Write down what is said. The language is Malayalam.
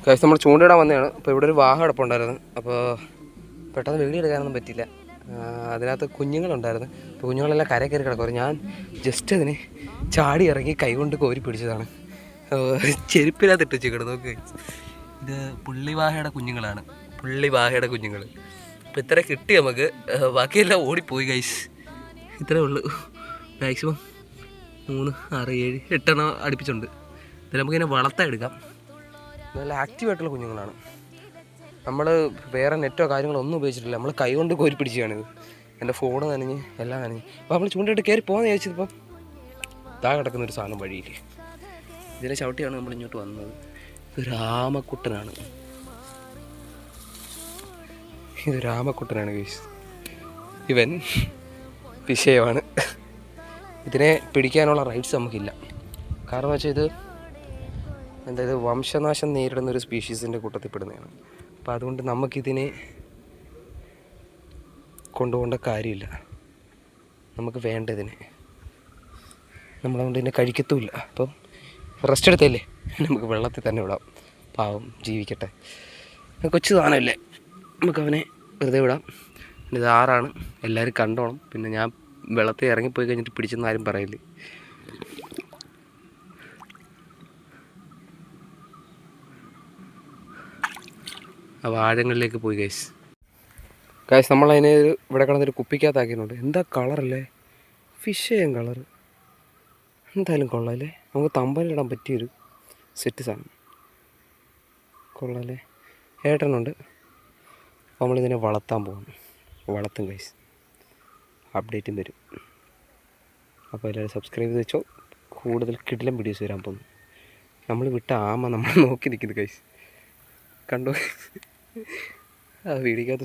കഴിച്ച് നമ്മൾ ചൂണ്ടിടാൻ വന്നതാണ്. അപ്പോൾ ഇവിടെ ഒരു വാഹനം കിടപ്പുണ്ടായിരുന്നു. അപ്പോൾ പെട്ടെന്ന് വീഡിയോ എടുക്കാനൊന്നും പറ്റില്ല. അതിനകത്ത് കുഞ്ഞുങ്ങളുണ്ടായിരുന്നു. അപ്പോൾ കുഞ്ഞുങ്ങളെല്ലാം കര കയറി കിടക്കും. ഞാൻ ജസ്റ്റ് അതിന് ചാടി ഇറങ്ങി കൈകൊണ്ട് കോരി പിടിച്ചതാണ്. ചെരുപ്പിനകത്ത് ഇട്ട് വെച്ചിട്ട് നോക്ക്. ഇത് പുള്ളിവാഹയുടെ കുഞ്ഞുങ്ങളാണ്. പുള്ളിവാഹയുടെ കുഞ്ഞുങ്ങൾ. അപ്പോൾ ഇത്ര കിട്ടി നമുക്ക്. ബാക്കിയെല്ലാം ഓടിപ്പോയി ഗൈസ്. ഇത്രേ ഉള്ളൂ. മാക്സിമം 3, 6, 7, 8 എണ്ണം അടുപ്പിച്ചുണ്ട്. ഇതിൽ നമുക്കിങ്ങനെ വളർത്താൻ എടുക്കാം. നല്ല ആക്റ്റീവായിട്ടുള്ള കുഞ്ഞുങ്ങളാണ്. നമ്മൾ വേറെ നെറ്റോ കാര്യങ്ങളോ ഒന്നും ഉപയോഗിച്ചിട്ടില്ല. നമ്മൾ കൈ കൊണ്ട് കോരി പിടിച്ചാണിത്. എൻ്റെ ഫോണ് നനഞ്ഞ് എല്ലാം നനഞ്ഞ്. അപ്പോൾ നമ്മൾ ചൂണ്ടിട്ട് കയറി പോകാമെന്ന് വിചാരിച്ചതിപ്പം താ കിടക്കുന്നൊരു സാധനം വഴിയിൽ ഇതിലെ ചവിട്ടിയാണ് നമ്മൾ ഇങ്ങോട്ട് വന്നത്. ഇത് രാമക്കുട്ടനാണ്. ഇത് രാമക്കുട്ടനാണ് ഗൈസ്. ഇവൻ വിഷയമാണ്. ഇതിനെ പിടിക്കാനുള്ള റൈറ്റ്സ് നമുക്കില്ല. കാരണം വെച്ചാൽ ഇത് ഇത് വംശനാശം നേരിടുന്നൊരു സ്പീഷീസിൻ്റെ കൂട്ടത്തിൽ പെടുന്നതാണ്. അപ്പോൾ അതുകൊണ്ട് നമുക്കിതിനെ കൊണ്ടുപോകേണ്ട കാര്യമില്ല. നമുക്ക് വേണ്ടതിനെ നമ്മളതുകൊണ്ട് ഇതിനെ കഴിക്കത്തുമില്ല. അപ്പം റെസ്റ്റ് എടുത്തല്ലേ, നമുക്ക് വെള്ളത്തിൽ തന്നെ വിടാം. പാവം ജീവിക്കട്ടെ. കൊച്ചു സാധനമല്ലേ, നമുക്കവനെ വെറുതെ വിടാം. ഇത് ആറാണ്, എല്ലാവരും കണ്ടോണം. പിന്നെ ഞാൻ വെള്ളത്തിൽ ഇറങ്ങിപ്പോയി കഴിഞ്ഞിട്ട് പിടിച്ചെന്ന് ആരും പറയില്ലേ. അപ്പോൾ ആഴങ്ങളിലേക്ക് പോയി ഗൈസ്. നമ്മളതിനെ ഇവിടെ കിടന്നൊരു കുപ്പിക്കകത്താക്കിയിട്ടുണ്ട്. എന്താ കളറല്ലേ, ഫിഷ് ചെയ്യാൻ കളറ്. എന്തായാലും കൊള്ളാമല്ലേ, നമുക്ക് തമ്പലിടാൻ പറ്റിയൊരു സെറ്റ് സാധനം. കൊള്ളാമല്ലേ, ഏട്ടനുണ്ട്. അപ്പോൾ നമ്മളിതിനെ വളർത്താൻ പോകുന്നു. വളർത്തും ഗൈസ്, അപ്ഡേറ്റും വരും. അപ്പോൾ എല്ലാവരും സബ്സ്ക്രൈബ് ചെയ്ത് വെച്ചോ. കൂടുതൽ കിടിലം വീഡിയോസ് വരാൻ പോകുന്നു. നമ്മൾ വിട്ട ആമ നമ്മൾ നോക്കി നിൽക്കുന്നു ഗൈസ്. കണ്ടോ ആ വീഡിയോക്കകത്ത്